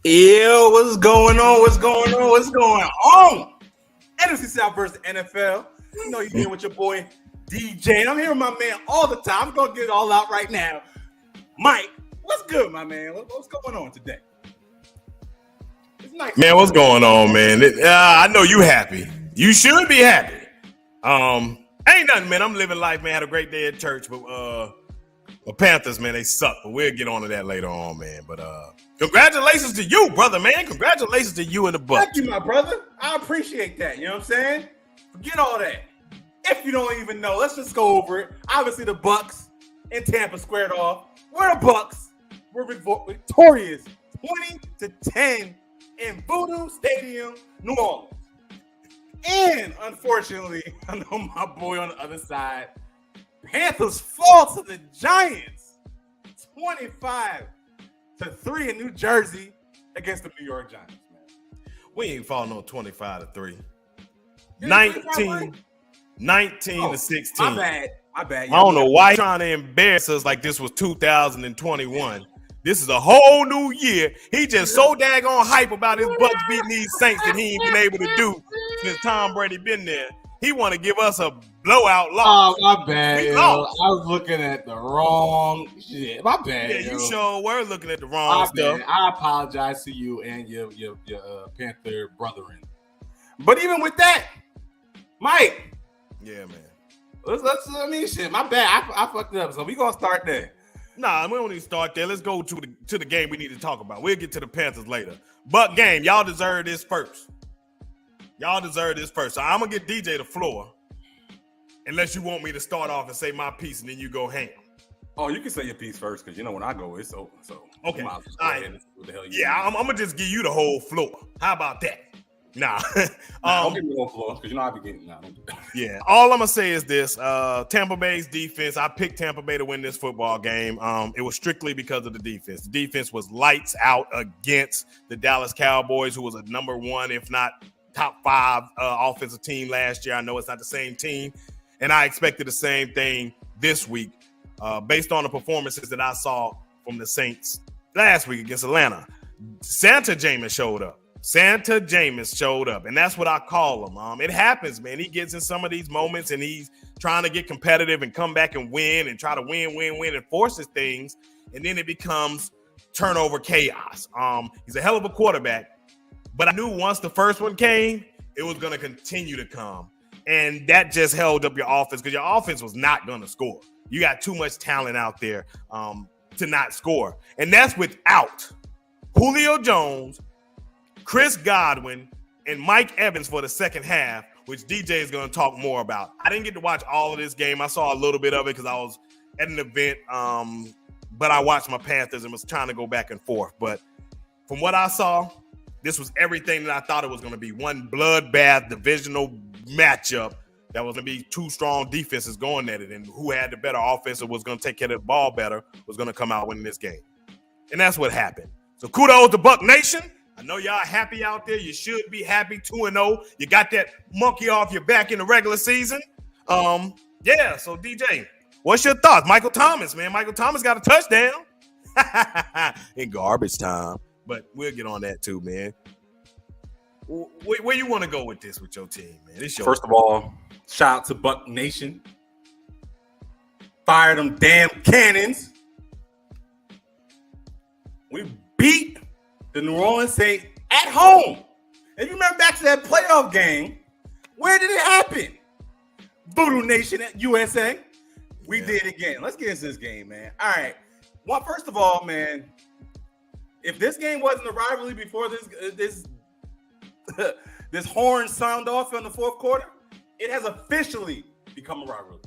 Yo, what's going on? What's going on? What's going on? NFC South versus NFL. You know you're here with your boy DJ. I'm here with my man all the time. I'm gonna get it all out right now. Mike, what's good, my man? What's going on today? It's nice. Man, what's going on, man? I know you happy. You should be happy. Ain't nothing, man. I'm living life, man. Had a great day at church, but the Panthers, man, they suck. But we'll get on to that later on, man. But congratulations to you, brother, man. Congratulations to you and the Bucs. Thank you, my brother. I appreciate that. You know what I'm saying? Forget all that. If you don't even know, let's just go over it. Obviously, the Bucs in Tampa squared off. We're the Bucs. We're victorious, 20-10 in Voodoo Stadium, New Orleans. And unfortunately, I know my boy on the other side, Panthers fall to the Giants, 25-3 in New Jersey against the New York Giants. Man, we ain't falling on 25-3. 19 to 16. My bad. I don't know why you're trying to embarrass us like this was 2021. This is a whole new year. He just so daggone hype about his Bucs beating these Saints that he ain't been able to do since Tom Brady been there. He want to give us a blowout loss. Oh, my bad, yo. I was looking at the wrong shit. My bad, yeah, yo. You sure were looking at the wrong stuff. Bad. I apologize to you and your Panther brethren. But even with that, Mike. Yeah, man. Shit. My bad. I fucked it up. So we gonna start there. Nah, we don't need to start there. Let's go to the game we need to talk about. We'll get to the Panthers later. But game, y'all deserve this first. So I'm gonna get DJ the floor. Unless you want me to start off and say my piece and then you go ham. Oh, you can say your piece first because you know when I go, it's over. So okay. All right. I'm gonna just give you the whole floor. How about that? Nah. Don't give me no floor because you know I be getting now. Yeah. All I'm gonna say is this: Tampa Bay's defense. I picked Tampa Bay to win this football game. It was strictly because of the defense. The defense was lights out against the Dallas Cowboys, who was a number one, if not top 5 offensive team last year. I know it's not the same team, and I expected the same thing this week, based on the performances that I saw from the Saints last week against Atlanta. Santa Jameis showed up, and that's what I call him. It happens, man. He gets in some of these moments, and he's trying to get competitive and come back and win and try to win, and forces things, and then it becomes turnover chaos. He's a hell of a quarterback, but I knew once the first one came, it was going to continue to come, and that just held up your offense because your offense was not going to score. You got too much talent out there to not score, and that's without Julio Jones, Chris Godwin, and Mike Evans for the second half, which DJ is going to talk more about. I didn't get to watch all of this game. I saw a little bit of it because I was at an event, but I watched my Panthers and was trying to go back and forth. But from what I saw, this was everything that I thought it was going to be. One bloodbath divisional matchup that was going to be two strong defenses going at it, and who had the better offense or was going to take care of the ball better was going to come out winning this game. And that's what happened. So kudos to Buck Nation. I know y'all happy out there. You should be happy, 2-0. You got that monkey off your back in the regular season. Yeah, so DJ, what's your thoughts? Michael Thomas, man. Michael Thomas got a touchdown in garbage time. But we'll get on that too, man. Where you want to go with this with your team, man? First of all, shout out to Buck Nation. Fire them damn cannons. We beat the New Orleans Saints at home. If you remember back to that playoff game, where did it happen? Voodoo Nation at USA. We did again. Let's get into this game, man. All right. Well, first of all, man, if this game wasn't a rivalry before this horn sound off in the fourth quarter, it has officially become a rivalry.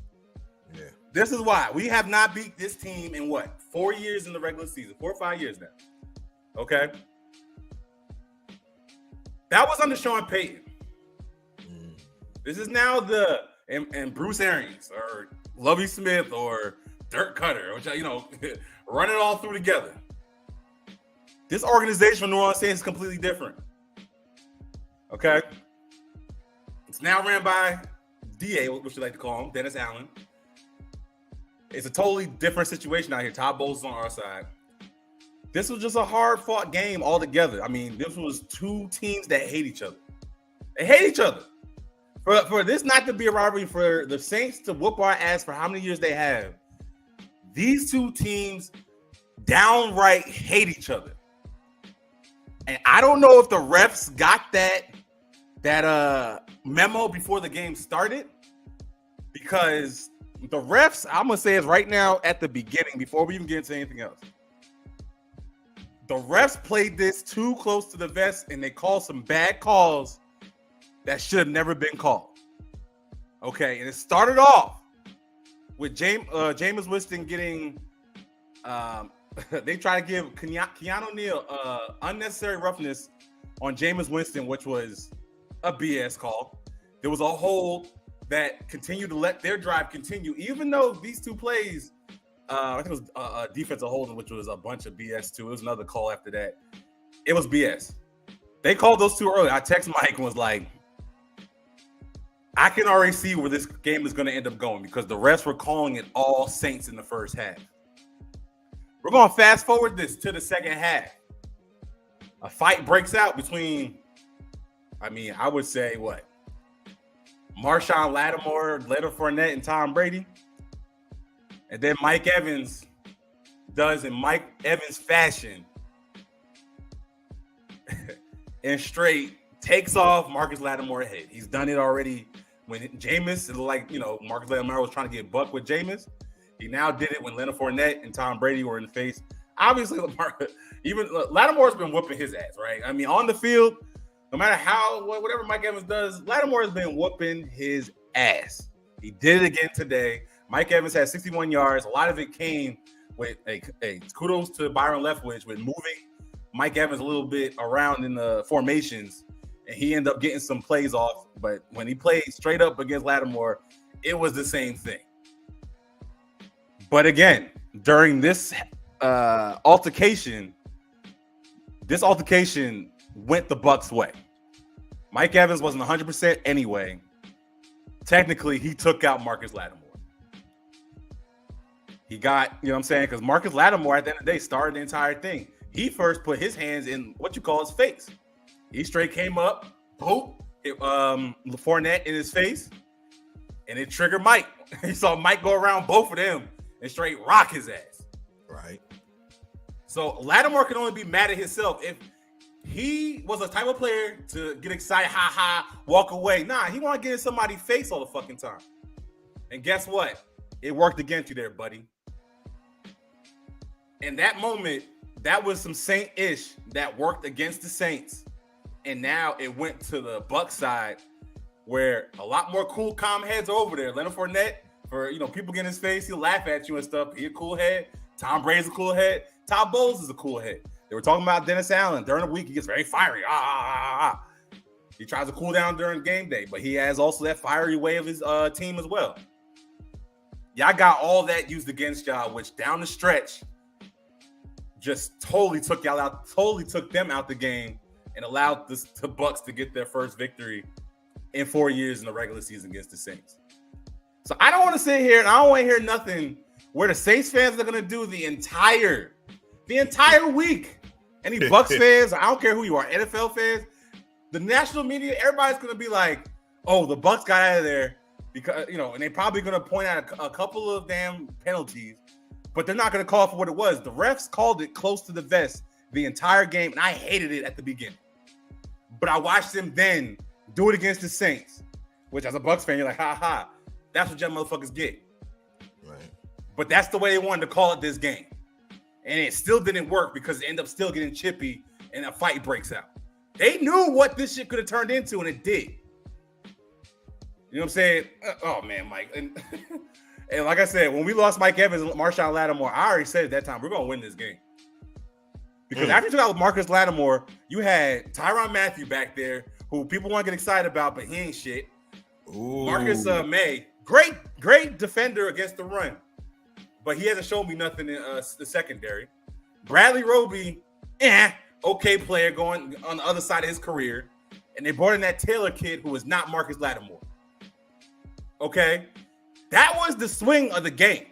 Yeah. This is why we have not beat this team in 4 years in the regular season, 4 or 5 years now. Okay. That was under Sean Payton. This is now and Bruce Arians or Lovie Smith or Dirk Cutter, which run it all through together. This organization from New Orleans Saints is completely different. Okay, it's now ran by DA, what you like to call him, Dennis Allen. It's a totally different situation out here. Todd Bowles is on our side. This was just a hard-fought game altogether. I mean, this was two teams that hate each other. They hate each other. For this not to be a rivalry, for the Saints to whoop our ass for how many years they have, these two teams downright hate each other. And I don't know if the refs got that memo before the game started, because the refs, I'm going to say is right now at the beginning, before we even get into anything else. The refs played this too close to the vest, and they called some bad calls that should have never been called. Okay, and it started off with Jameis Winston getting they try to give Keanu Neal unnecessary roughness on Jameis Winston, which was a BS call. There was a hold that continued to let their drive continue, even though these two plays, I think it was a defensive holding, which was a bunch of BS too. It was another call after that. It was BS. They called those two early. I text Mike and was like, I can already see where this game is going to end up going, because the refs were calling it all Saints in the first half. We're going to fast forward this to the second half. A fight breaks out between, I would say what? Marshawn Lattimore, Leonard Fournette, and Tom Brady. And then Mike Evans does in Mike Evans fashion and straight takes off Marcus Lattimore head. He's done it already when Jameis, Marcus Lattimore was trying to get buck with Jameis. He now did it when Leonard Fournette and Tom Brady were in the face. Obviously, even Lattimore's been whooping his ass, right? I mean, on the field, no matter whatever Mike Evans does, Lattimore has been whooping his ass. He did it again today. Mike Evans had 61 yards. A lot of it came with a kudos to Byron Leftwich with moving Mike Evans a little bit around in the formations, and he ended up getting some plays off. But when he played straight up against Lattimore, it was the same thing. But again, during this altercation went the Bucs' way. Mike Evans wasn't 100% anyway. Technically, he took out Marcus Lattimore. He got, because Marcus Lattimore at the end of the day started the entire thing. He first put his hands in what you call his face. He straight came up, boop, hit Fournette in his face, and it triggered Mike. He saw Mike go around both of them and straight rock his ass. Right. So Lattimore can only be mad at himself. If he was a type of player to get excited, walk away. Nah, he want to get in somebody's face all the fucking time. And guess what? It worked against you there, buddy. In that moment, that was some Saint-ish that worked against the Saints. And now it went to the Bucs side, where a lot more cool, calm heads are over there. Leonard Fournette, for people get in his face, he'll laugh at you and stuff. He a cool head. Tom Brady's a cool head. Todd Bowles is a cool head. They were talking about Dennis Allen. During the week, he gets very fiery. He tries to cool down during game day, but he has also that fiery way of his team as well. Y'all got all that used against y'all, which down the stretch just totally took y'all out, totally took them out the game, and allowed the Bucs to get their first victory in 4 years in the regular season against the Saints. So I don't want to sit here and I don't want to hear nothing where the Saints fans are going to do the entire week. Any Bucs fans, I don't care who you are, NFL fans, the national media, everybody's going to be like, oh, the Bucs got out of there because, and they're probably going to point out a couple of damn penalties, but they're not going to call for what it was. The refs called it close to the vest the entire game, and I hated it at the beginning. But I watched them then do it against the Saints, which as a Bucs fan, you're like, that's what y'all motherfuckers get. Right. But that's the way they wanted to call it this game. And it still didn't work because it ended up still getting chippy and a fight breaks out. They knew what this shit could have turned into, and it did. You know what I'm saying? Oh, man, Mike. And, and like I said, when we lost Mike Evans and Marshawn Lattimore, I already said at that time, we're going to win this game. Because after you took out Marcus Lattimore, you had Tyrann Mathieu back there, who people want to get excited about, but he ain't shit. Ooh. Marcus May, great defender against the run, but he hasn't shown me nothing in the secondary. Bradley Roby, okay player going on the other side of his career. And they brought in that Taylor kid who is not Marcus Lattimore. Okay? That was the swing of the game.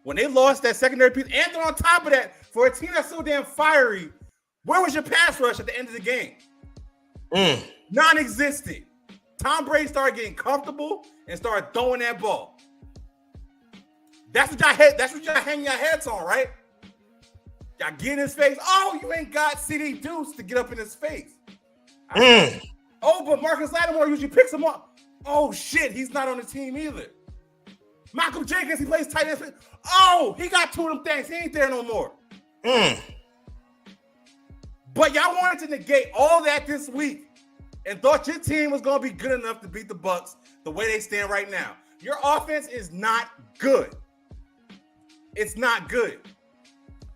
When they lost that secondary piece, and then on top of that, for a team that's so damn fiery, where was your pass rush at the end of the game? Non-existent. Tom Brady started getting comfortable and started throwing that ball. That's what y'all hang your heads on, right? Y'all get in his face. Oh, you ain't got CD Deuce to get up in his face. Oh, but Marcus Lattimore usually picks him up. Oh, shit, he's not on the team either. Malcolm Jenkins, he plays tight end. Oh, he got 2 of them things. He ain't there no more. But y'all wanted to negate all that this week and thought your team was going to be good enough to beat the Bucs the way they stand right now. Your offense is not good. It's not good.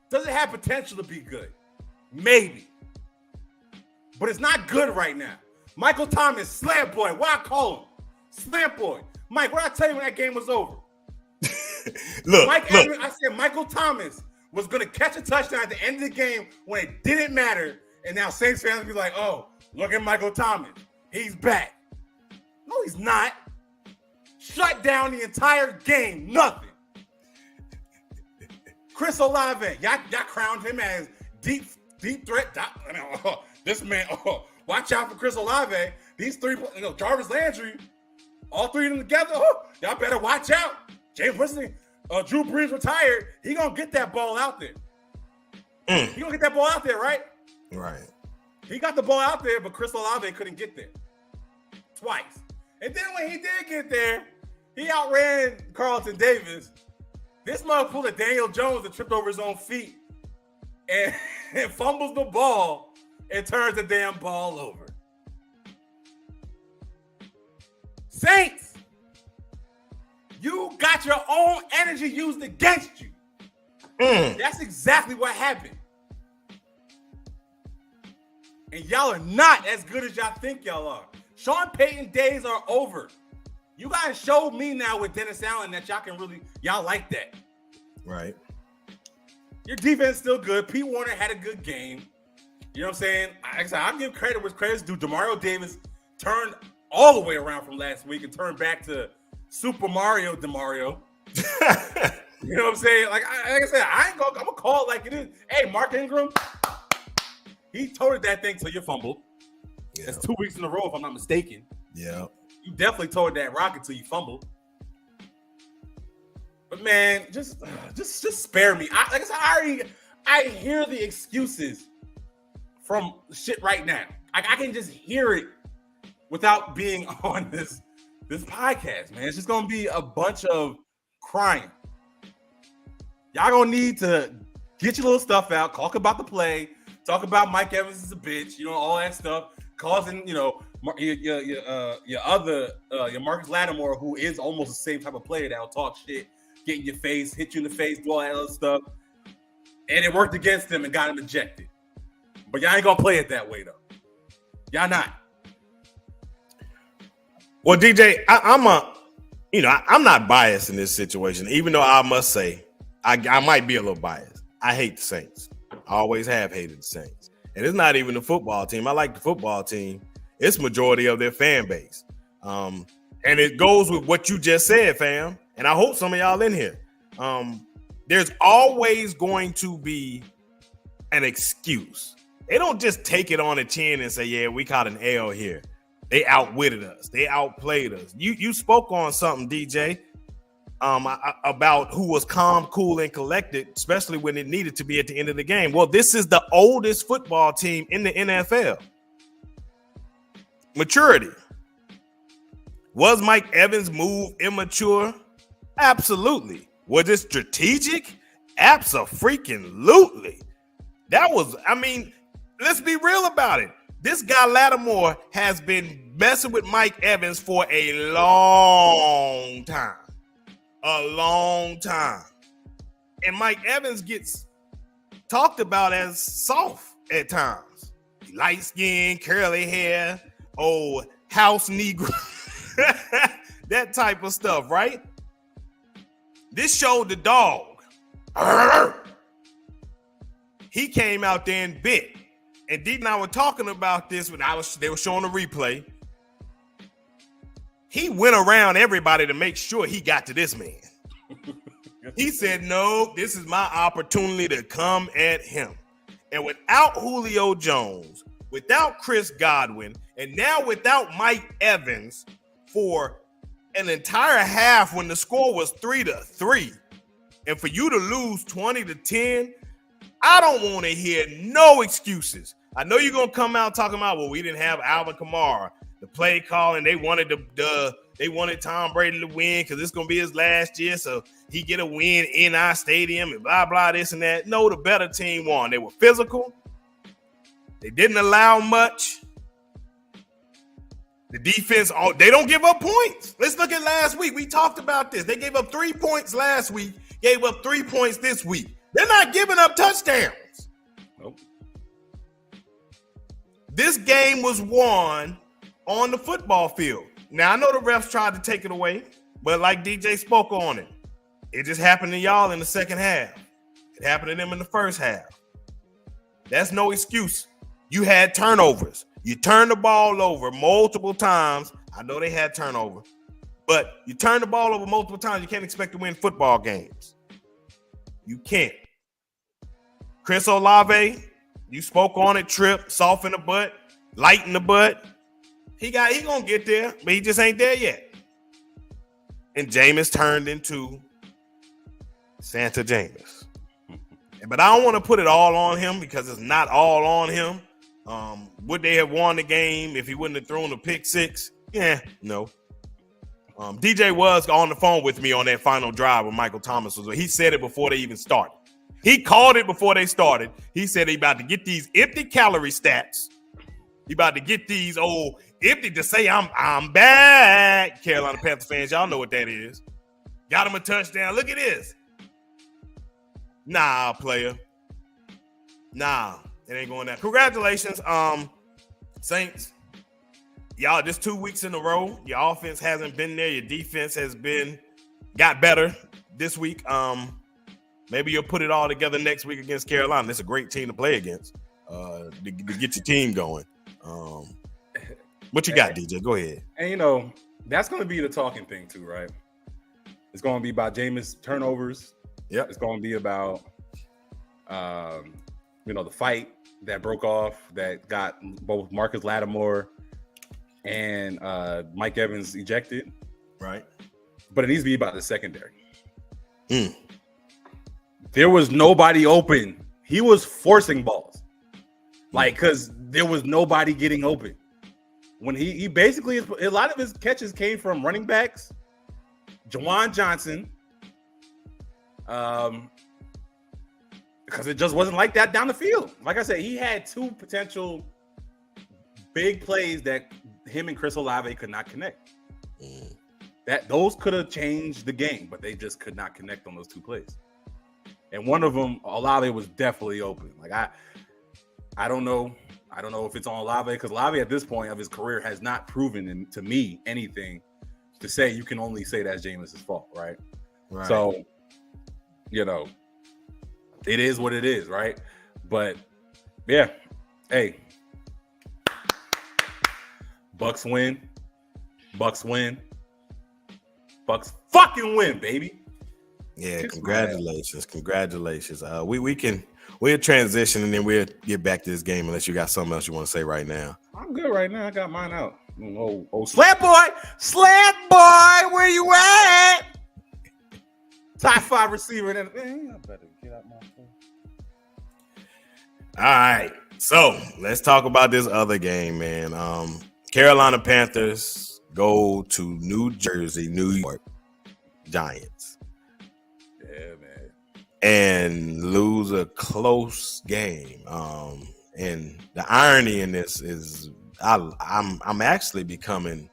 Does it have potential to be good? Maybe. But it's not good right now. Michael Thomas, slam boy. What I call him? Slam boy. Mike, what I tell you when that game was over? Look. Evans, I said Michael Thomas was going to catch a touchdown at the end of the game when it didn't matter. And now Saints fans will be like, oh, look at Michael Thomas. He's back. No, he's not. Shut down the entire game. Nothing. Chris Olave, y'all crowned him as deep threat. This man, watch out for Chris Olave. These 3, Jarvis Landry, all 3 of them together. Y'all better watch out. James Winston, Drew Brees retired. He gonna get that ball out there. He gonna get that ball out there, right? Right. He got the ball out there, but Chris Olave couldn't get there twice. And then when he did get there, he outran Carlton Davis. This mother pulled a Daniel Jones and tripped over his own feet and fumbles the ball and turns the damn ball over. Saints, you got your own energy used against you. That's exactly what happened. And y'all are not as good as y'all think y'all are. Sean Payton days are over. You guys showed me now with Dennis Allen that y'all like that. Right. Your defense is still good. Pete Warner had a good game. You know what I'm saying? I'll give credit where credit's due. Demario Davis turned all the way around from last week and turned back to Super Mario Demario. You know what I'm saying? Like I said, I'm gonna call it like it is. Hey, Mark Ingram, he toted that thing till you fumbled. Yeah. That's 2 weeks in a row, if I'm not mistaken. Yeah. You definitely toted that rock until you fumbled. But man, just spare me. I hear the excuses from shit right now. I can just hear it without being on this podcast, man. It's just gonna be a bunch of crying. Y'all gonna need to get your little stuff out, talk about the play, talk about Mike Evans is a bitch, all that stuff, causing, your Marcus Lattimore, who is almost the same type of player that'll talk shit, get in your face, hit you in the face, do all that other stuff. And it worked against him and got him ejected. But y'all ain't gonna play it that way though. Y'all not. Well, DJ, I'm not biased in this situation, even though I must say I might be a little biased. I hate the Saints. I always have hated the Saints. And it's not even the football team. I like the football team. It's majority of their fan base. And it goes with what you just said, fam. And I hope some of y'all in here. There's always going to be an excuse. They don't just take it on the chin and say, yeah, we caught an L here. They outwitted us. They outplayed us. You spoke on something, DJ, about who was calm, cool, and collected, especially when it needed to be at the end of the game. Well, this is the oldest football team in the NFL. Maturity. Was Mike Evans' move immature? Absolutely. Was it strategic? Abso-freaking-lutely. That was, let's be real about it. This guy Lattimore has been messing with Mike Evans for a long time. A long time. And Mike Evans gets talked about as soft at times. Light skin, curly hair, house Negro. That type of stuff, right? This showed the dog. He came out there and bit. And Dean and I were talking about this when they were showing the replay. He went around everybody to make sure he got to this man. He said, no, this is my opportunity to come at him. And without Julio Jones, without Chris Godwin, and now without Mike Evans for an entire half when the score was 3-3, and for you to lose 20-10, I don't want to hear no excuses. I know you're gonna come out talking about, well, we didn't have Alvin Kamara, the play calling. They wanted they wanted Tom Brady to win because it's gonna be his last year, so he get a win in our stadium and blah blah this and that. No, the better team won. They were physical. They didn't allow much. The defense, they don't give up points. Let's look at last week. We talked about this. They gave up 3 points last week, gave up 3 points this week. They're not giving up touchdowns. Nope. This game was won on the football field. Now, I know the refs tried to take it away, but like DJ spoke on it, it just happened to y'all in the second half. It happened to them in the first half. That's no excuse. You had turnovers. You turned the ball over multiple times. I know they had turnover, but you turn the ball over multiple times. You can't expect to win football games. You can't. Chris Olave, you spoke on it, trip, soft in the butt, light in the butt. He gonna get there, but he just ain't there yet. And Jameis turned into Santa Jameis. But I don't want to put it all on him because it's not all on him. Would they have won the game if he wouldn't have thrown a pick six? Yeah, no. DJ was on the phone with me on that final drive when Michael Thomas was. He said it before they even started. He called it before they started. He said he about to get these empty calorie stats. He about to get these old empty to say I'm back. Carolina Panthers fans, y'all know what that is. Got him a touchdown. Look at this. Nah, player. Nah, it ain't going that. Congratulations, Saints. Y'all, just 2 weeks in a row. Your offense hasn't been there. Your defense has got better this week. Maybe you'll put it all together next week against Carolina. It's a great team to play against to get your team going. What you got, DJ? Go ahead. And, that's going to be the talking thing too, right? It's going to be about Jameis turnovers. Yep. It's going to be about, the fight that broke off that got both Marcus Lattimore and Mike Evans ejected. Right. But it needs to be about the secondary. There was nobody open. He was forcing balls. Because there was nobody getting open. When he basically, a lot of his catches came from running backs, Jawan Johnson, because it just wasn't like that down the field. Like I said, he had 2 potential big plays that him and Chris Olave could not connect. Those could have changed the game, but they just could not connect on those 2 plays. And one of them, Olave was definitely open. I don't know. I don't know if it's on Olave because Olave at this point of his career has not proven to me anything to say you can only say that's Jameis' fault, right? So, it is what it is, right? But yeah, hey, Bucs win, Bucs fucking win, baby. Yeah, congratulations. We'll transition and then we'll get back to this game unless you got something else you want to say right now. I'm good right now. I got mine out. Oh, Slap boy, where you at? Top 5 receiver. I better get out my phone. All right, so let's talk about this other game, man. Carolina Panthers go to New York Giants. Yeah, man. And lose a close game. And the irony in this is I'm actually becoming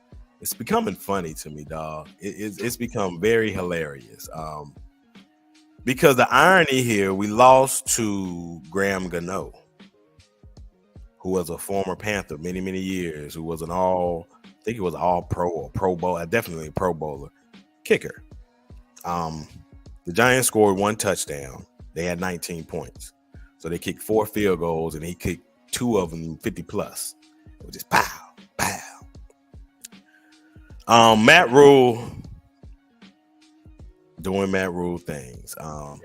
funny to me, dog. It's become very hilarious. Because the irony here, we lost to Graham Gano, who was a former Panther many, many years, who was all pro or Pro Bowl, definitely a Pro Bowler kicker. The Giants scored 1 touchdown. They had 19 points. So they kicked 4 field goals and he kicked 2 of them 50 plus. It was just pow, pow. Matt Rule Doing Matt Rule things.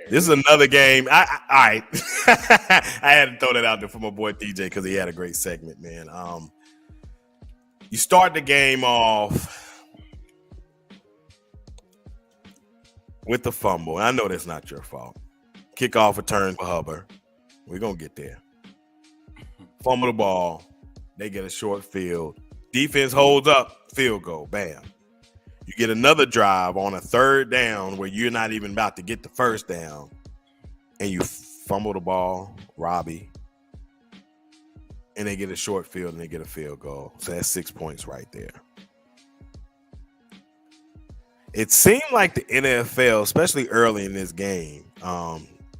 This is another game. All right. I had to throw that out there for my boy DJ because he had a great segment, man. You start the game off with the fumble. I know that's not your fault. Kickoff return for Hubbard. We're going to get there. Fumble the ball. They get a short field. Defense holds up. Field goal. Bam. You get another drive on a third down where you're not even about to get the first down, and you fumble the ball, Robbie, and they get a short field and they get a field goal. So that's 6 points right there. It seemed like the NFL, especially early in this game,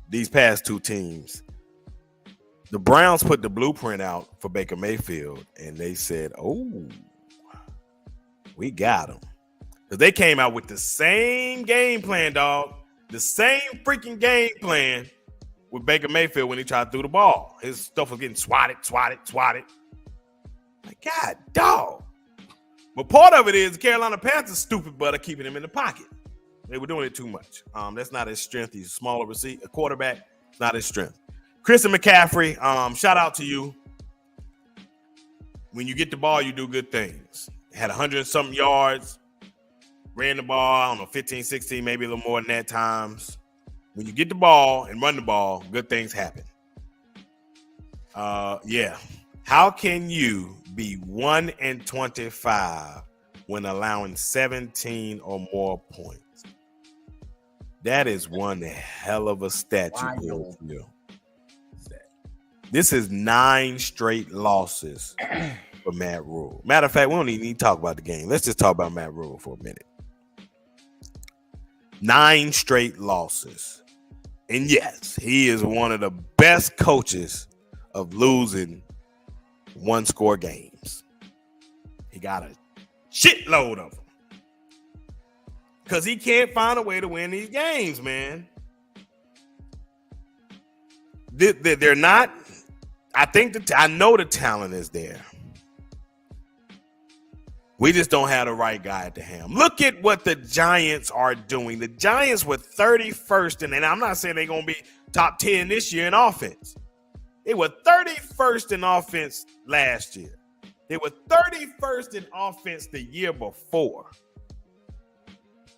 these past two teams, the Browns put the blueprint out for Baker Mayfield, and they said, oh, we got him. Because they came out with the same game plan, dog. The same freaking game plan with Baker Mayfield when he tried to throw the ball. His stuff was getting swatted. Like, God, dog. But part of it is the Carolina Panthers stupid butt of keeping him in the pocket. They were doing it too much. That's not his strength. He's a smaller a quarterback. It's not his strength. Christian McCaffrey, shout out to you. When you get the ball, you do good things. Had 100-something yards. Ran the ball, I don't know, 15, 16, maybe a little more than that times. When you get the ball and run the ball, good things happen. Yeah. How can you be 1-25 when allowing 17 or more points? That is one hell of a stat you build for you. This is 9 straight losses for Matt Rule. Matter of fact, we don't even need to talk about the game. Let's just talk about Matt Rule for a minute. 9 straight losses. And yes, he is one of the best coaches of losing one-score games. He got a shitload of them. Because he can't find a way to win these games, man. They're not. I know the talent is there. We just don't have the right guy at the helm. Look at what the Giants are doing. The Giants were 31st, and I'm not saying they're going to be top 10 this year in offense. They were 31st in offense last year. They were 31st in offense the year before.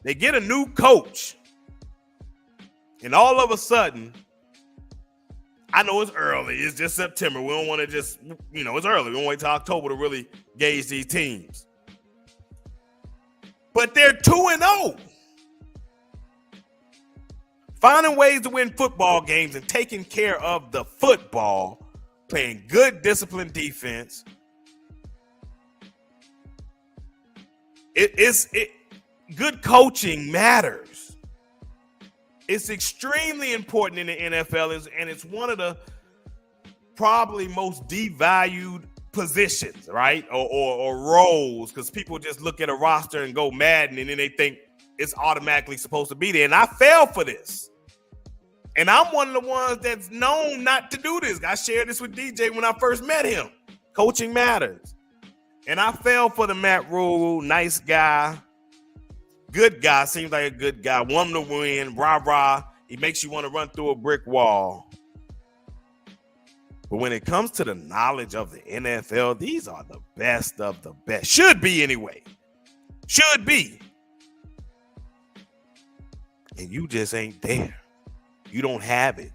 They get a new coach, and all of a sudden, I know it's early. It's just September. We don't want to just, it's early. We don't wait till October to really gauge these teams. But they're 2-0. Finding ways to win football games and taking care of the football, playing good disciplined defense. Good coaching matters. It's extremely important in the NFL, and it's one of the probably most devalued positions, right? Or roles, because people just look at a roster and go Madden, and then they think it's automatically supposed to be there. And I fell for this. And I'm one of the ones that's known not to do this. I shared this with DJ when I first met him. Coaching matters. And I fell for the Matt Rule, nice guy, good guy, seems like a good guy, want him to win, rah-rah. He makes you want to run through a brick wall. But when it comes to the knowledge of the NFL, these are the best of the best. Should be anyway. Should be. And you just ain't there. You don't have it.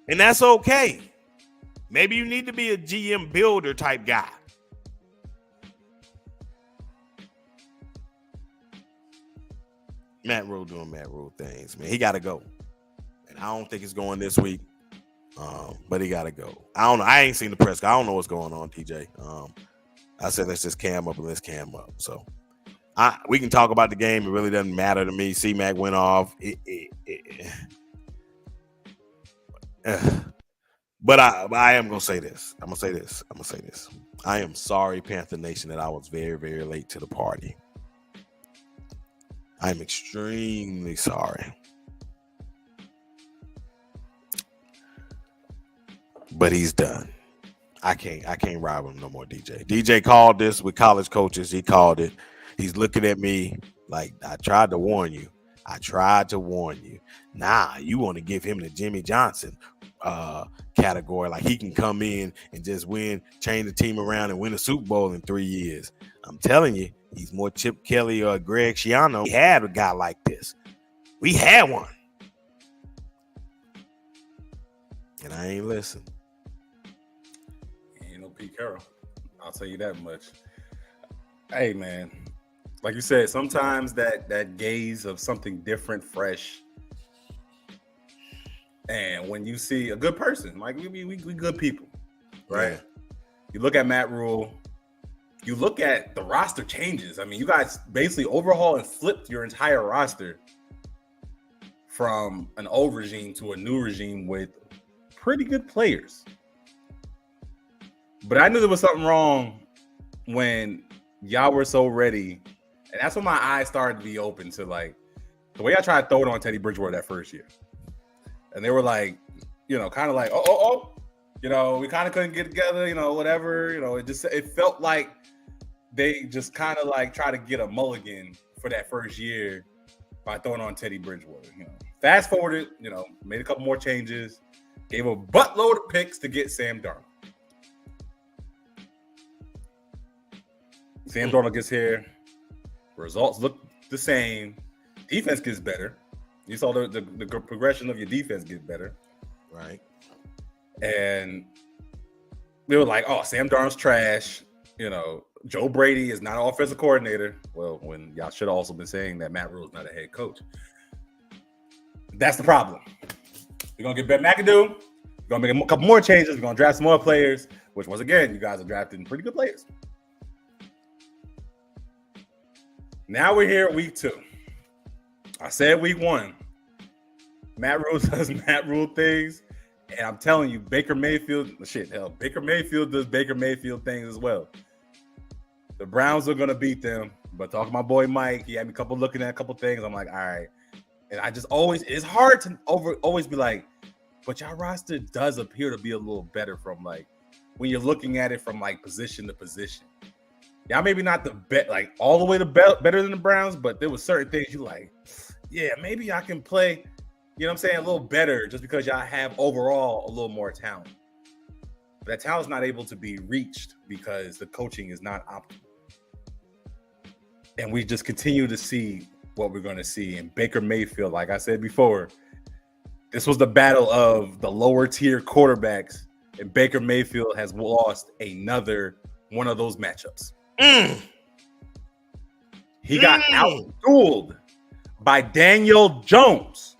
And that's okay. Maybe you need to be a GM builder type guy. Matt Rule doing Matt Rule things, man. He got to go. And I don't think it's going this week. But he got to go. I don't know. I ain't seen the press. I don't know what's going on, TJ. I said, let's just cam up and let's cam up. So we can talk about the game. It really doesn't matter to me. C-Mac went off. But I am going to say this. I'm going to say this. I am sorry, Panther Nation, that I was very, very late to the party. I'm extremely sorry. But he's done. I can't ride with him no more, DJ. DJ called this with college coaches. He called it. He's looking at me like, I tried to warn you. I tried to warn you. Nah, you want to give him the Jimmy Johnson category, like he can come in and just win, change the team around and win a Super Bowl in 3 years. I'm telling you, he's more Chip Kelly or Greg Schiano. We had a guy like this. We had one. And I ain't listen. Ain't no Pete Carroll. I'll tell you that much. Hey, man. Like you said, sometimes that gaze of something different, fresh. And when you see a good person, like we good people, right? Yeah. You look at Matt Rule, you look at the roster changes. I mean, you guys basically overhauled and flipped your entire roster from an old regime to a new regime with pretty good players. But I knew there was something wrong when y'all were so ready. And that's when my eyes started to be open to, like, the way I tried to throw it on Teddy Bridgewater that first year. And they were like, kind of like, we kind of couldn't get together, whatever. It felt like they just kind of like try to get a mulligan for that first year by throwing on Teddy Bridgewater. Fast forwarded, made a couple more changes, gave a buttload of picks to get Sam Darnold. Sam Darnold gets here. Results look the same. Defense gets better. You saw the progression of your defense get better. Right. And they were like, oh, Sam Darnold's trash. Joe Brady is not an offensive coordinator. Well, when y'all should have also been saying that Matt Rule is not a head coach. That's the problem. We're going to get Ben McAdoo. We're going to make a couple more changes. We're going to draft some more players, which once again, you guys are drafting pretty good players. Now we're here at week 2. I said week 1. Matt Rule does Matt Rule things. And I'm telling you, Baker Mayfield does Baker Mayfield things as well. The Browns are going to beat them. But talking to my boy Mike, he had me looking at a couple things. I'm like, all right. And I just it's hard to always be like, but your roster does appear to be a little better from, like, when you're looking at it from, like, position to position. Y'all maybe not the like all the way to better than the Browns, but there was certain things you like, yeah, maybe I can play, a little better just because y'all have overall a little more talent. But that talent's not able to be reached because the coaching is not optimal. And we just continue to see what we're going to see. And Baker Mayfield, like I said before, this was the battle of the lower tier quarterbacks, and Baker Mayfield has lost another one of those matchups. He got out-dueled by Daniel Jones.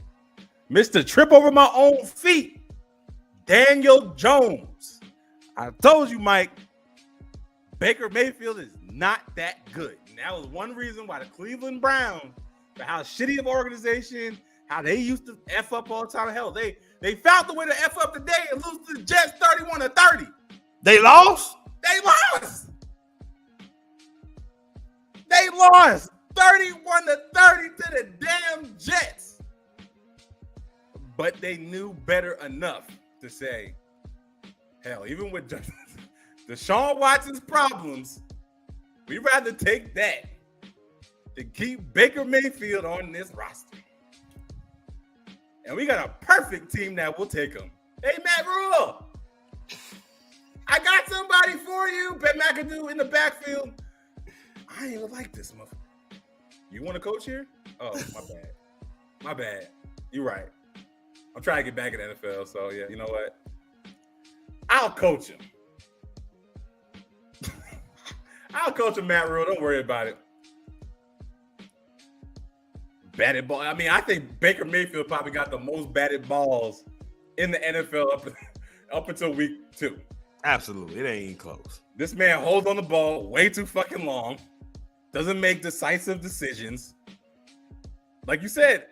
Mr. Trip over my own feet. Daniel Jones. I told you, Mike, Baker Mayfield is not that good. And that was one reason why the Cleveland Browns, for how shitty of an organization, how they used to F up all the time. Hell, they found the way to F up today and lose to the Jets 31-30. They lost? They lost. They lost 31-30 to the damn Jets. But they knew better enough to say, hell, even with Deshaun Watson's problems, we'd rather take that to keep Baker Mayfield on this roster. And we got a perfect team that will take him. Hey, Matt Rule, I got somebody for you. Ben McAdoo in the backfield. I ain't even like this motherfucker. You want to coach here? Oh, my bad. My bad. You're right. I'm trying to get back in the NFL, so yeah, you know what? I'll coach him. I'll coach him, Matt Rule. Don't worry about it. Batted ball. I mean, I think Baker Mayfield probably got the most batted balls in the NFL up until week 2. Absolutely. It ain't even close. This man holds on the ball way too fucking long. Doesn't make decisive decisions. Like you said,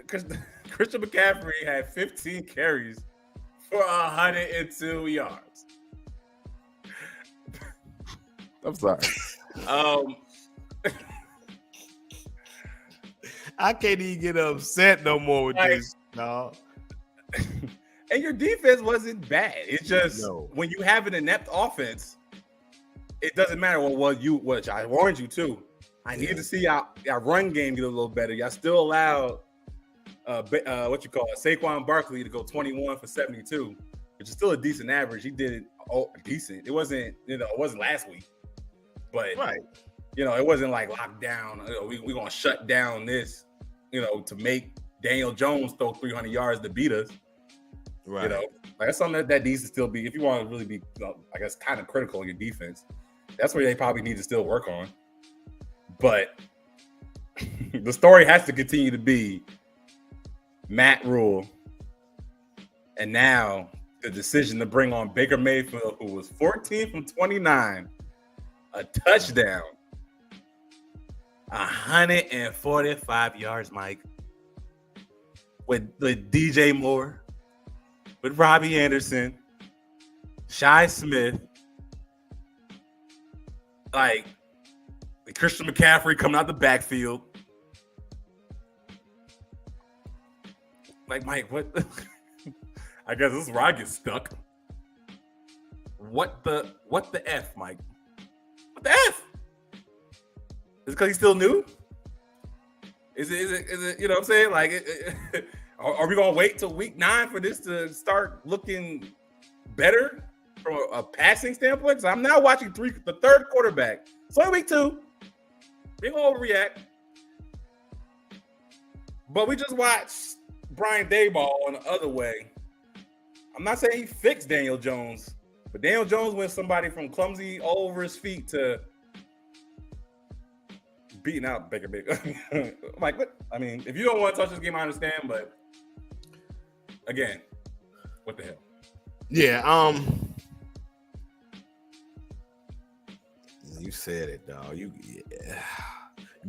Christian McCaffrey had 15 carries for 102 yards. I'm sorry. I can't even get upset no more with this. No. And your defense wasn't bad. It's just when you have an inept offense, it doesn't matter which I warned you too. I need to see our run game get a little better. Y'all still allowed Saquon Barkley to go 21 for 72, which is still a decent average. He did it decent. It wasn't, it wasn't last week, but it wasn't like locked down. We're gonna shut down this, to make Daniel Jones throw 300 yards to beat us. Right. That's something that needs to still be, if you want to really be, I guess, kind of critical in your defense. That's where they probably need to still work on. But the story has to continue to be Matt Rule, and now the decision to bring on Baker Mayfield, who was 14 from 29, a touchdown, 145 yards, Mike, with DJ Moore, with Robbie Anderson, Shi Smith, Christian McCaffrey coming out the backfield. Mike, what? I guess this is where I get stuck. What the F, Mike? What the F? Is it because he's still new? Is it you know what I'm saying? Are we going to wait till week 9 for this to start looking better from a passing standpoint? Because I'm now watching the third quarterback. It's only week 2. We ain't going to overreact. But we just watched Brian Daboll in the other way. I'm not saying he fixed Daniel Jones, but Daniel Jones went somebody from clumsy all over his feet to beating out Baker. What? I mean, if you don't want to touch this game, I understand, but again, what the hell? Yeah, you said it, dog.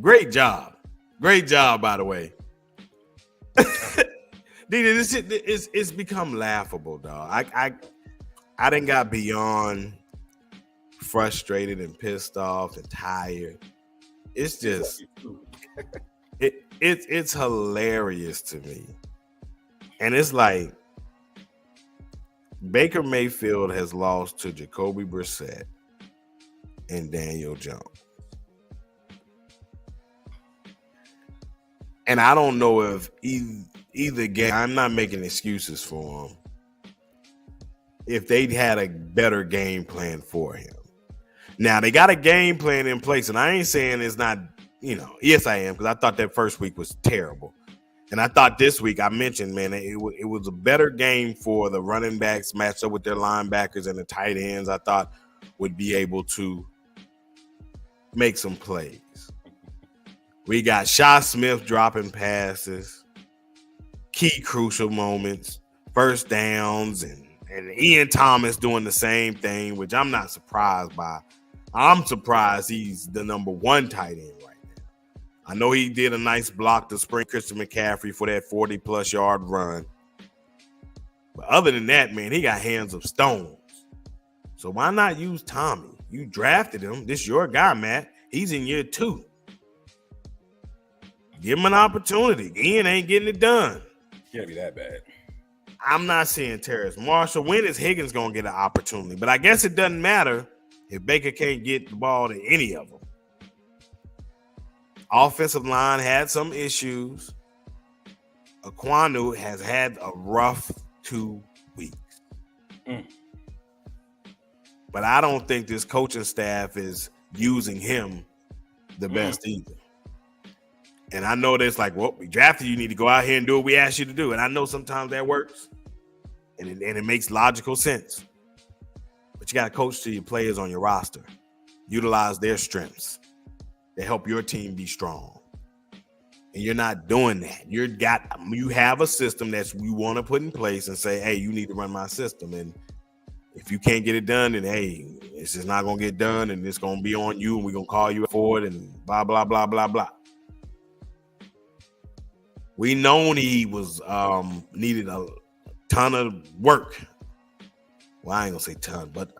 Great job, by the way. This it's become laughable, dog. I done got beyond frustrated and pissed off and tired. It's just it's hilarious to me. And it's like Baker Mayfield has lost to Jacoby Brissett and Daniel Jones. And I don't know if either game, I'm not making excuses for them, if they'd had a better game plan for him. Now, they got a game plan in place, and I ain't saying it's not, yes, I am, because I thought that first week was terrible. And I thought this week, I mentioned, man, it was a better game for the running backs matched up with their linebackers, and the tight ends I thought would be able to make some plays. We got Shi Smith dropping passes, key crucial moments, first downs, and Ian Thomas doing the same thing, which I'm not surprised by. I'm surprised he's the number 1 tight end right now. I know he did a nice block to spring Christian McCaffrey for that 40-plus yard run. But other than that, man, he got hands of stones. So why not use Tommy? You drafted him. This your guy, Matt. He's in year 2. Give him an opportunity. Ian ain't getting it done. Can't be that bad. I'm not saying Terrace Marshall. When is Higgins going to get an opportunity? But I guess it doesn't matter if Baker can't get the ball to any of them. Offensive line had some issues. Aquanu has had a rough 2 weeks. But I don't think this coaching staff is using him the best either. And I know that's like, well, we drafted you, need to go out here and do what we asked you to do. And I know sometimes that works. And it makes logical sense. But you got to coach to your players on your roster. Utilize their strengths to help your team be strong. And you're not doing that. You have a system that you want to put in place and say, hey, you need to run my system. And if you can't get it done, then hey, it's just not going to get done and it's going to be on you and we're going to call you for it and blah, blah, blah, blah, blah. We known he was needed a ton of work. Well, I ain't gonna say ton, but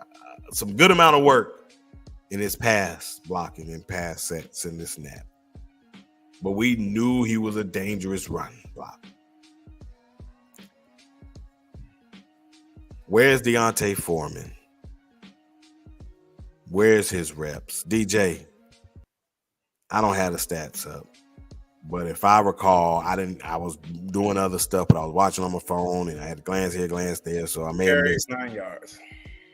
some good amount of work in his pass blocking and pass sets and this and that. But we knew he was a dangerous run block. Where's Deontay Foreman? Where's his reps? DJ, I don't have the stats up. But if I recall, I was doing other stuff, but I was watching on my phone and I had to glance here, glance there. So I may have Carries, missed. 9 yards.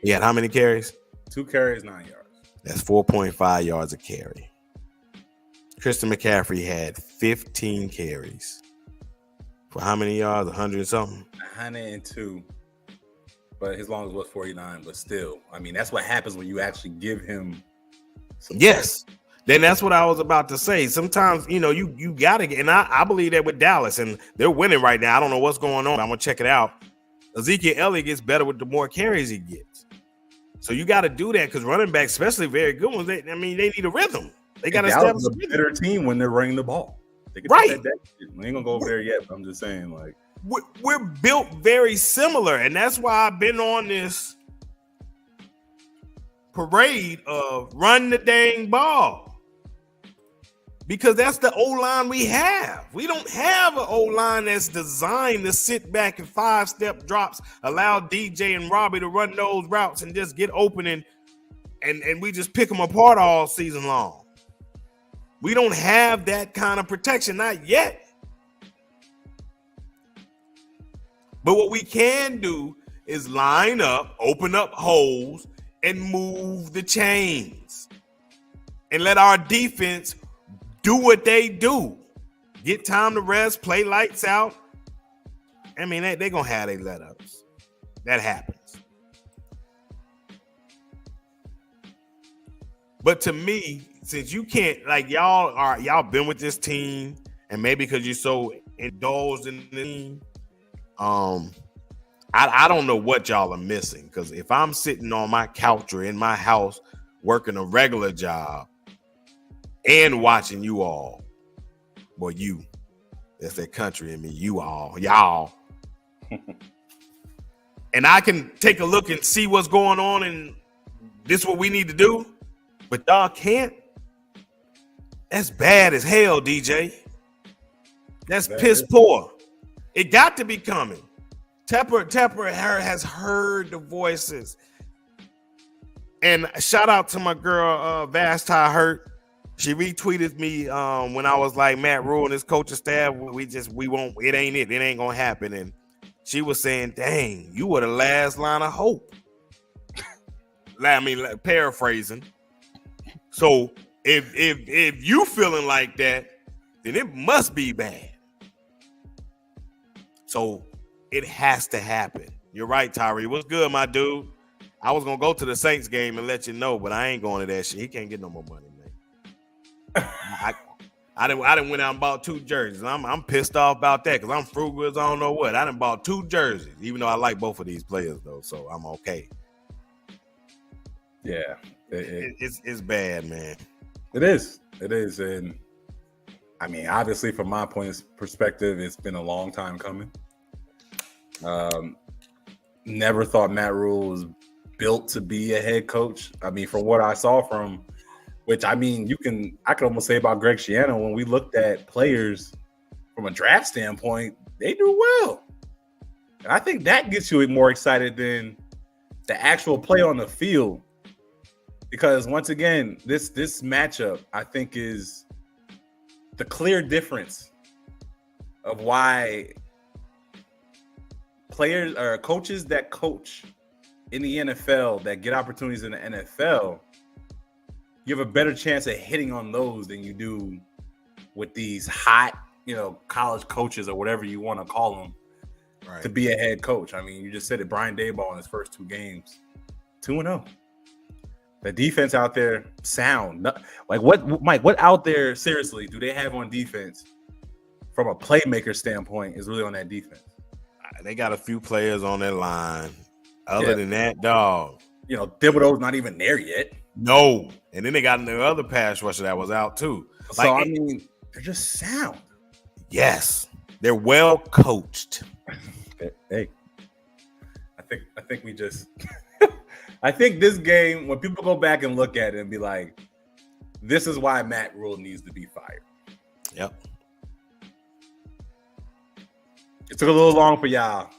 He had how many carries? 2 carries, 9 yards. That's 4.5 yards a carry. Christian McCaffrey had 15 carries. For how many yards? 100 and something? 102. But his longest was 49. But still, I mean, that's what happens when you actually give him some. Yes. Then that's what I was about to say. Sometimes, you got to get, and I believe that with Dallas, and they're winning right now. I don't know what's going on. I'm going to check it out. Ezekiel Elliott gets better with the more carries he gets. So you got to do that because running backs, especially very good ones, they need a rhythm. They got to establish a better team when they're running the ball. They can right. We ain't going to go over there yet, but I'm just saying, like. We're built very similar, and that's why I've been on this parade of run the dang ball. Because that's the O-line we have. We don't have an O-line that's designed to sit back and 5-step drops, allow DJ and Robbie to run those routes and just get open and we just pick them apart all season long. We don't have that kind of protection, not yet. But what we can do is line up, open up holes, and move the chains. And let our defense do what they do. Get time to rest, play lights out. I mean, they're going to have their let-ups. That happens. But to me, since you can't, like y'all been with this team, and maybe because you're so indulged in the team, I don't know what y'all are missing. Because if I'm sitting on my couch or in my house working a regular job, and watching you all, boy, that's that country in me, y'all. And I can take a look and see what's going on, and this is what we need to do, but y'all can't. That's bad as hell, DJ. That's piss poor. It got to be coming. Tepper has heard the voices. And shout out to my girl, Vast Ty Hurt. She retweeted me when I was like, Matt Rule and his coaching staff, we won't, it ain't gonna happen. And she was saying, dang, you were the last line of hope. I mean, paraphrasing. So if you feeling like that, then it must be bad. So it has to happen. You're right, Tyree. What's good, my dude? I was gonna go to the Saints game and let you know, but I ain't going to that shit. He can't get no more money. I done went out and bought 2 jerseys. I'm pissed off about that because I'm frugal as I don't know what. I done bought 2 jerseys, even though I like both of these players though, so I'm okay. Yeah, it's bad, man. It is, and I mean, obviously, from my perspective, it's been a long time coming. Never thought Matt Rule was built to be a head coach. I mean, from what I saw from. Which, I mean, I could almost say about Greg Schiano, when we looked at players from a draft standpoint, they do well. And I think that gets you more excited than the actual play on the field. Because once again, this matchup, I think, is the clear difference of why players or coaches that coach in the NFL, that get opportunities in the NFL, you have a better chance of hitting on those than you do with these hot, college coaches or whatever you want to call them, right, to be a head coach. I mean, you just said it. Brian Daboll in his first 2 games, 2-0. The defense out there sound. Like what, Mike? What out there seriously do they have on defense from a playmaker standpoint is really on that defense? They got a few players on their line. Other than that, dog. Thibodeau's not even there yet. No. And then they got another other pass rusher that was out too. So, I mean, they're just sound. Yes. They're well coached. Hey. I think we just I think this game, when people go back and look at it and be like, this is why Matt Rule needs to be fired. Yep. It took a little long for y'all.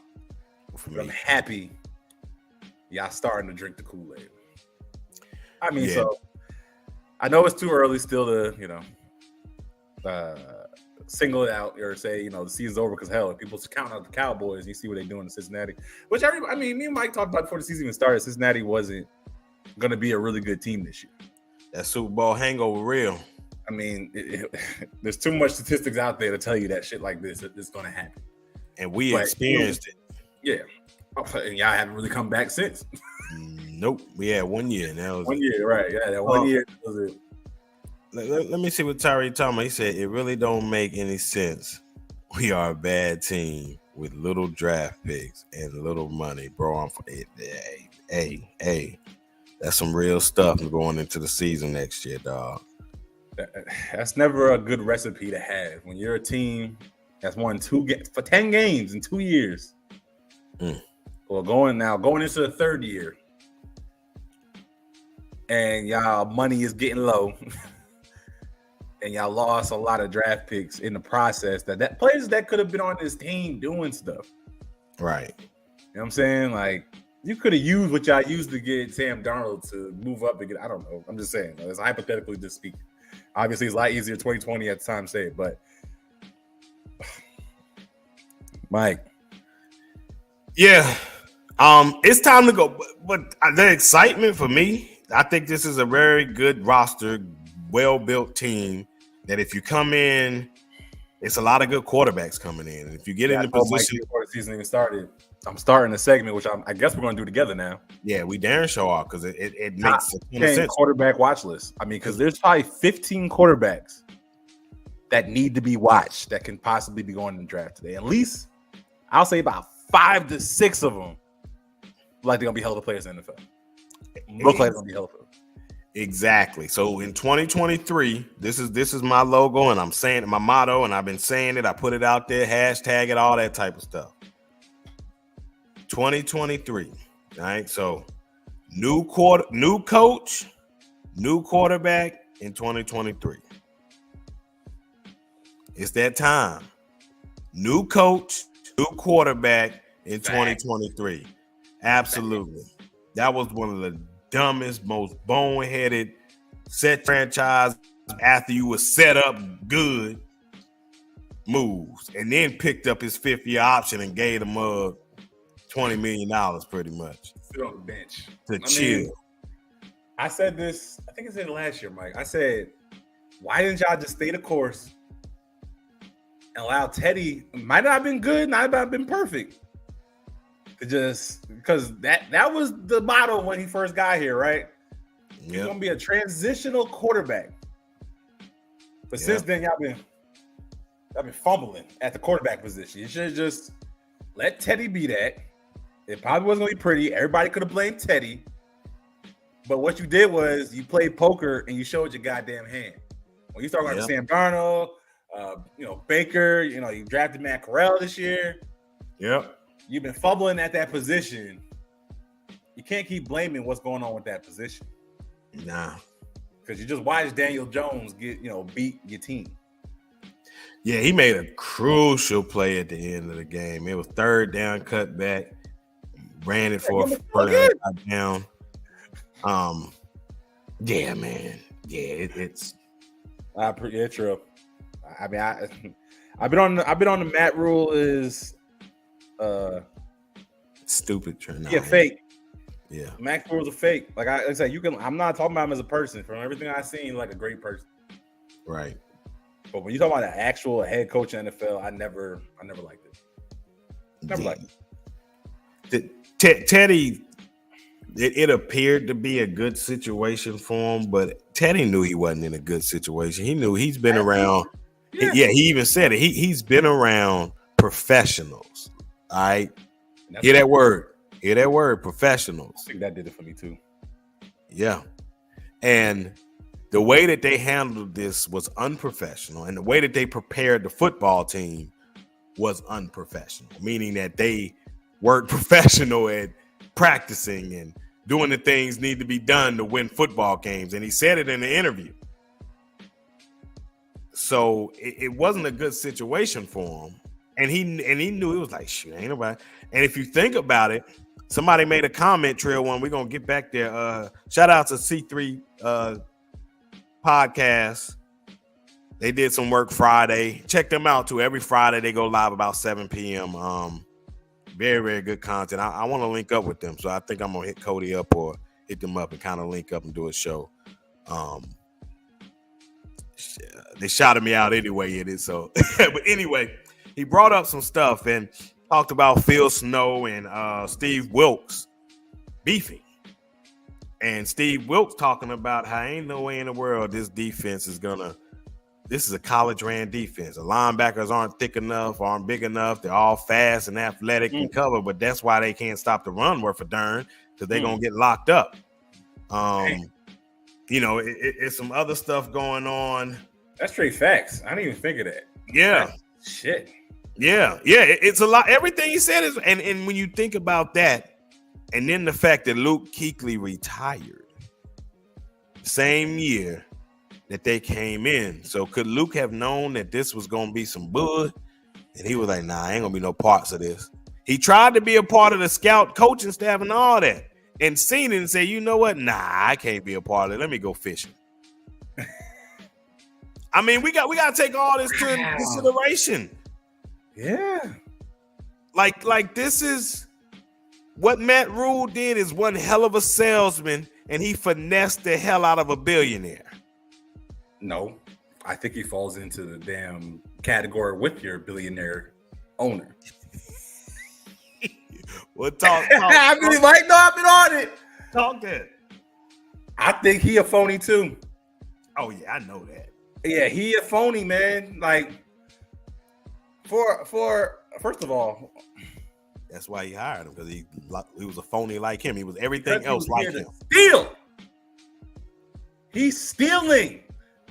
But I'm happy y'all starting to drink the Kool-Aid. I mean, so I know it's too early still to, single it out or say, the season's over because hell, if people count out the Cowboys and you see what they're doing in Cincinnati, which me and Mike talked about before the season even started. Cincinnati wasn't going to be a really good team this year. That Super Bowl hangover real. I mean, there's too much statistics out there to tell you that shit like this is going to happen. And we experienced it. Yeah. And y'all haven't really come back since. Nope. We had 1 year. And that was 1 year, right. Yeah, that 1 year was it. Let me see what Tyree talking about. He said, it really don't make any sense. We are a bad team with little draft picks and little money, bro. Hey, that's some real stuff going into the season next year, dog. That's never a good recipe to have when you're a team that's won 10 games in 2 years. Well, going into the third year, and y'all money is getting low. And y'all lost a lot of draft picks in the process. That players that could have been on this team doing stuff. Right. You know what I'm saying? Like, you could have used what y'all used to get Sam Darnold to move up and get. I don't know. I'm just saying. It's hypothetically just speaking. Obviously, it's a lot easier 2020 at the time to say it, but Mike. Yeah. It's time to go. But the excitement for me, I think this is a very good roster, well-built team that if you come in, it's a lot of good quarterbacks coming in. And if you get in the position before the season even started, I'm starting a segment, which I guess we're going to do together now. Yeah, we darn sure are because it makes a ton of sense. Quarterback watch list. I mean, because there's probably 15 quarterbacks that need to be watched that can possibly be going in the draft today. At least I'll say about 5 to 6 of them like they're going to be hell of players in the NFL. Look like they're going to be hell of. Exactly. So in 2023, this is my logo, and I'm saying it, my motto, and I've been saying it. I put it out there, hashtag it, all that type of stuff. 2023. All right. So new coach, new quarterback in 2023. It's that time. New coach, new quarterback in 2023. Absolutely. That was one of the dumbest, most boneheaded set franchise after you were set up good moves, and then picked up his 5th-year option and gave him $20 million pretty much. Sit on the bench to chill. I said this, I think I said it last year, Mike. I said, why didn't y'all just stay the course and allow Teddy, might not have been good, might not have been perfect, to just, because that was the motto when he first got here, right? Yep. He's gonna be a transitional quarterback. But since then, y'all been fumbling at the quarterback position. You should just let Teddy be that. It probably wasn't gonna be pretty. Everybody could have blamed Teddy. But what you did was you played poker and you showed your goddamn hand. When you start going to Sam Darnold, Baker, you drafted Matt Corral this year. Yep. You've been fumbling at that position. You can't keep blaming what's going on with that position. Nah. Because you just watched Daniel Jones beat your team. Yeah, he made a crucial play at the end of the game. It was 3rd down, cut back, ran it for a first down. Yeah, man. Yeah, it's. Pretty true. I mean, I've been on the Matt Rule is stupid. Fake. Yeah, Matt Rule's a fake. Like I said, I'm not talking about him as a person. From everything I've seen, like a great person. Right. But when you talk about an actual head coach in the NFL, I never liked it. Never liked it. Teddy. It appeared to be a good situation for him, but Teddy knew he wasn't in a good situation. He knew he's been around. Yeah, he even said it. He's been around professionals. All right. Hear that word. Hear that word, professionals. I think that did it for me too. Yeah. And the way that they handled this was unprofessional. And the way that they prepared the football team was unprofessional, meaning that they weren't professional at practicing and doing the things need to be done to win football games. And he said it in the interview. So it wasn't a good situation for him. And he knew, he was like, shoot, ain't nobody. And if you think about it, somebody made a comment, Trail One. We're going to get back there. Shout out to C3 podcast. They did some work Friday. Check them out too. Every Friday they go live about 7 p.m. Very, very good content. I want to link up with them, so I think I'm gonna hit Cody up or hit them up and kind of link up and do a show. They shouted me out anyway in it, so but anyway, he brought up some stuff and talked about Phil Snow and Steve Wilkes beefing. And Steve Wilkes talking about how ain't no way in the world this defense is this is a college ran defense. The linebackers aren't thick enough, aren't big enough. They're all fast and athletic and cover, but that's why they can't stop the run worth a darn, because they're going to get locked up. You know, it's some other stuff going on. That's straight facts. I didn't even think of that. Yeah. Shit. Yeah. It's a lot. Everything he said is, and when you think about that, and then the fact that Luke Kuechly retired same year that they came in. So could Luke have known that this was going to be some bud? And he was like, nah, ain't going to be no parts of this. He tried to be a part of the scout coaching staff and all that, and seen it and said, you know what? Nah, I can't be a part of it. Let me go fishing. I mean, we got to take all this to consideration. Yeah. Like this is what Matt Rule did is one hell of a salesman, and he finessed the hell out of a billionaire. No, I think he falls into the damn category with your billionaire owner. Well, talk. I've been on it. Talk that. I think he a phony too. Oh yeah, I know that. Yeah, he a phony, man. Like for first of all, that's why he hired him, because he was a phony like him. He was everything else like him. Steal. He's stealing.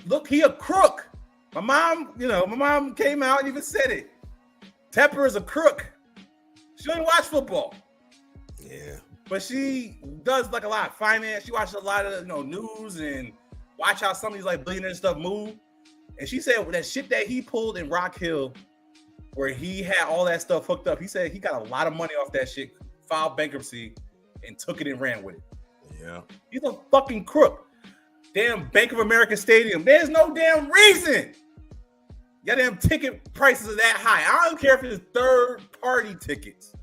Look, he a crook. My mom came out and even said it. Tepper is a crook. She doesn't watch football. Yeah. But she does like a lot of finance. She watches a lot of news and watch how some of these like billionaire stuff move. And she said that shit that he pulled in Rock Hill, where he had all that stuff hooked up. He said he got a lot of money off that shit, filed bankruptcy, and took it and ran with it. Yeah. He's a fucking crook. Damn Bank of America Stadium. There's no damn reason. Goddamn ticket prices are that high. I don't care if it's third-party tickets.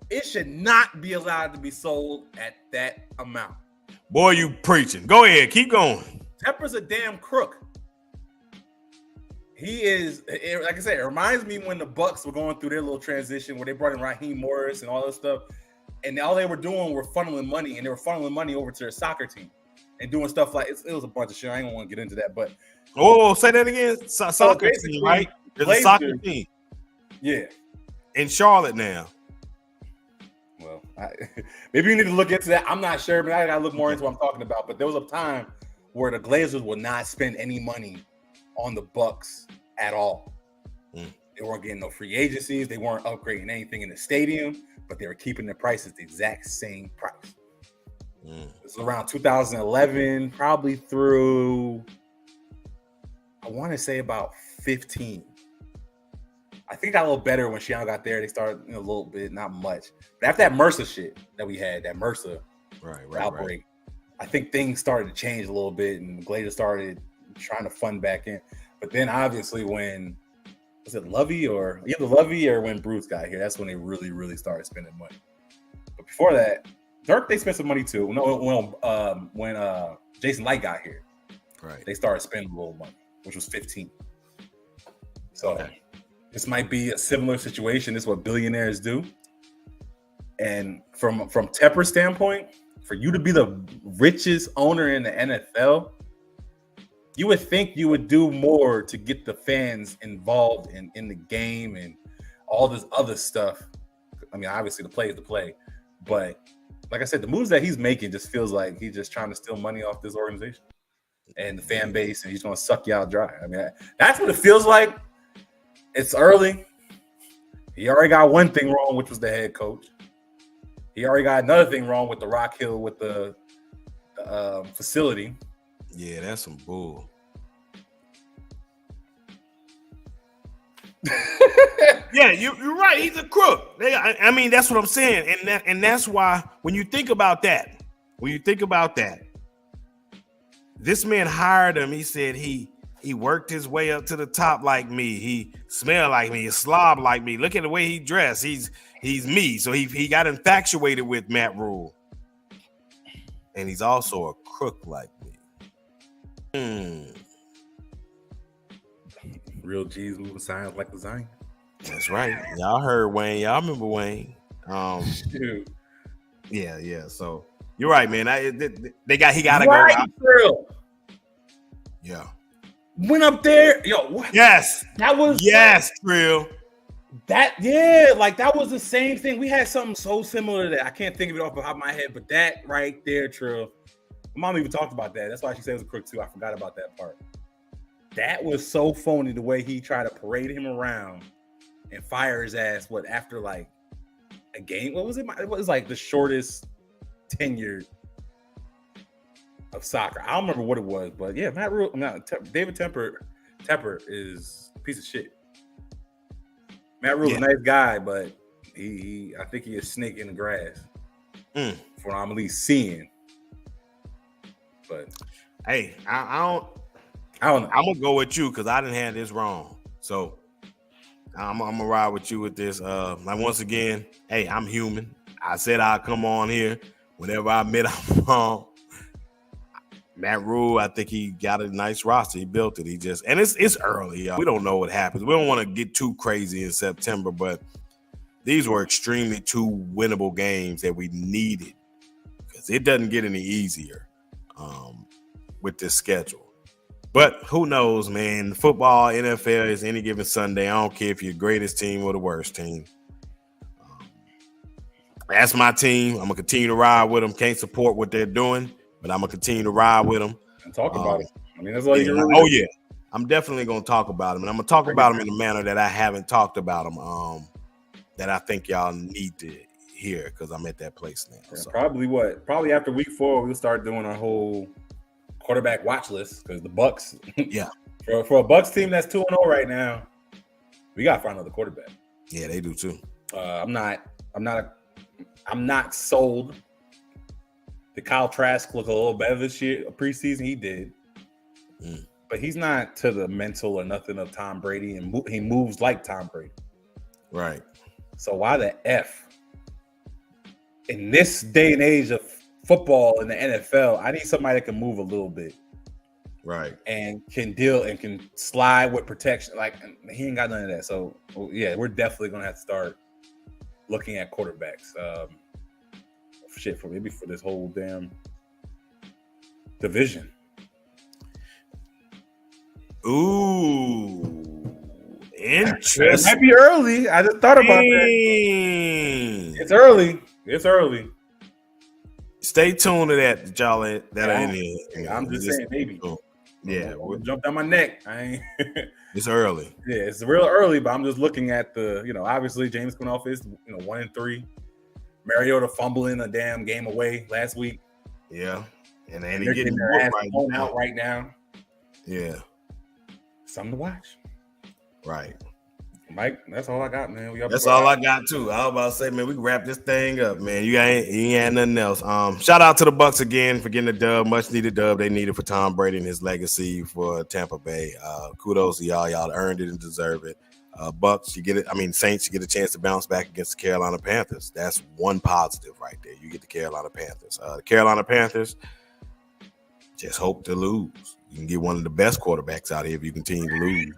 It should not be allowed to be sold at that amount. Boy, you preaching. Go ahead. Keep going. Tepper's a damn crook. He is, like I said, it reminds me when the Bucs were going through their little transition where they brought in Raheem Morris and all that stuff. And all they were doing were funneling money, and they were funneling money over to their soccer team and doing stuff like it was a bunch of shit. I ain't gonna want to get into that, but say that again. Soccer team, right? There's a soccer team. Yeah. In Charlotte now. Well, maybe you need to look into that. I'm not sure, but I gotta look more into what I'm talking about. But there was a time where the Glazers would not spend any money on the Bucs at all. They weren't getting no free agencies. They weren't upgrading anything in the stadium, but they were keeping the prices the exact same price. This was around 2011, probably through, I want to say about 15. I think it got a little better when Shiano got there. They started a little bit, not much. But after that Mercer shit that we had, that Mercer outbreak, I think things started to change a little bit, and Glazers started trying to fund back in. But then obviously when, was it Lovey or either Lovey or when Bruce got here, that's when they really, really started spending money. But before that, Dirk, they spent some money too. When Jason Light got here, they started spending a little money, which was 15. So this might be a similar situation. This is what billionaires do. And from Tepper's standpoint, for you to be the richest owner in the NFL, you would think you would do more to get the fans involved in the game and all this other stuff. I mean, obviously the play is the play, but like I said, the moves that he's making just feels like he's just trying to steal money off this organization and the fan base, and he's going to suck you out dry. I mean, that's what it feels like. It's early. He already got one thing wrong, which was the head coach. He already got another thing wrong with the Rock Hill, with the facility. Yeah, that's some bull. Yeah, you're right. He's a crook. I mean, that's what I'm saying, and that's why when you think about that, this man hired him. He said he He worked his way up to the top like me. He smelled like me. He slobbed like me. Look at the way he dressed. He's me. So he got infatuated with Matt Rule. And he's also a crook like me. Real G's moving signs like lasagna. That's right. Y'all heard Wayne. Y'all remember Wayne. Dude. Yeah. So you're right, man. He got to go out. Real. Yeah. Went up there. Yo, what? Yes. That was Trill. that was the same thing. We had something so similar to that. I can't think of it off the top of my head, but that right there, Trill. My mom even talked about that. That's why she said it was a crook too. I forgot about that part. That was so phony the way he tried to parade him around and fire his ass. After like a game? What was it? It was like the shortest tenure of soccer. I don't remember what it was, but yeah, David Tepper is a piece of shit. Matt Rule's a nice guy, but I think he is a snake in the grass. From what I'm at least seeing. But hey, I don't know. I'm gonna go with you because I didn't have this wrong. So I'm gonna ride with you with this. Like once again, hey, I'm human. I said I'll come on here whenever I admit I'm wrong. Matt Rule, I think he got a nice roster. He built it. It's early, y'all. We don't know what happens. We don't want to get too crazy in September, but these were extremely two winnable games that we needed because it doesn't get any easier with this schedule. But who knows, man? Football, NFL is any given Sunday. I don't care if you're the greatest team or the worst team. That's my team. I'm going to continue to ride with them. Can't support what they're doing, but I'm going to continue to ride with them. And talk about it. I mean, that's all you can really do. Yeah. I'm definitely going to talk about them. And I'm going to talk about them in a manner that I haven't talked about them, that I think y'all need to hear because I'm at that place now. Yeah, so. Probably after week 4, we'll start doing our whole quarterback watch list because the Bucs. Yeah. For a Bucs team that's 2-0 right now, we got to find another quarterback. Yeah, they do too. I'm not sold. The Kyle Trask looked a little better this year. Preseason, he did. But he's not to the mental or nothing of Tom Brady, and he moves like Tom Brady. Right. So why the F? In this day and age of football in the NFL, I need somebody that can move a little bit. Right. And can deal and can slide with protection. Like, he ain't got none of that. So, yeah, we're definitely going to have to start looking at quarterbacks. For this whole damn division. Ooh. Interesting. It might be early. I just thought about that. It's early. Stay tuned to that, y'all that are in here. I'm just saying, maybe. Yeah. Jump down my neck. It's early. Yeah, it's real early, but I'm just looking at obviously James coming off is 1-3. Mariota fumbling a damn game away last week. Yeah. And they're getting their ass blown out right now. Yeah. Something to watch. Right. Mike, that's all I got, man. That's all I got too. I was about to say, man, we can wrap this thing up, man. You ain't nothing else. Shout out to the Bucs again for getting the dub, much needed dub they needed for Tom Brady and his legacy for Tampa Bay. Kudos to y'all. Y'all earned it and deserve it. Bucs, you get it. I mean, Saints, you get a chance to bounce back against the Carolina Panthers. That's one positive right there. You get the Carolina Panthers. The Carolina Panthers just hope to lose. You can get one of the best quarterbacks out here if you continue to lose.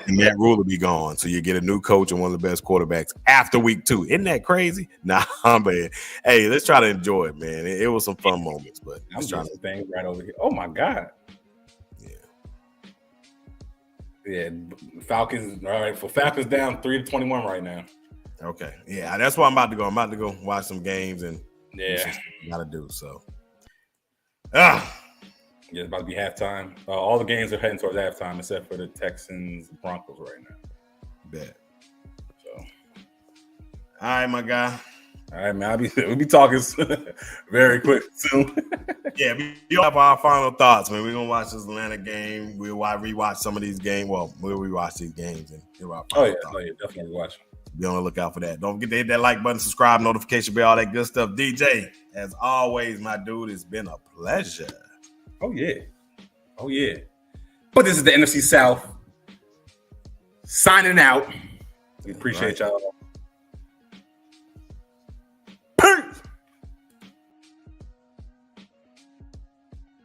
And Matt Rule will be gone. So you get a new coach and one of the best quarterbacks after week 2. Isn't that crazy? Nah, man. Hey, let's try to enjoy it, man. It was some fun moments, but I'm trying to things right over here. Oh my God. Yeah, Falcons. All right, for Falcons down 3-21 right now. Okay, yeah, that's where I'm about to go. I'm about to go watch some games and gotta do so. Yeah, it's about to be halftime. All the games are heading towards halftime except for the Texans Broncos right now. Bet. So, all right, my guy. All right, man. We'll be talking very quick soon. Yeah, we'll have our final thoughts, man. We're gonna watch this Atlanta game. We'll rewatch some of these games. Well, we'll rewatch these games and hear our final thoughts. Definitely watch. Be on the lookout for that. Don't forget to hit that like button, subscribe, notification bell, all that good stuff. DJ, as always, my dude, it's been a pleasure. Oh yeah. But this is the NFC South. Signing out. We appreciate y'all.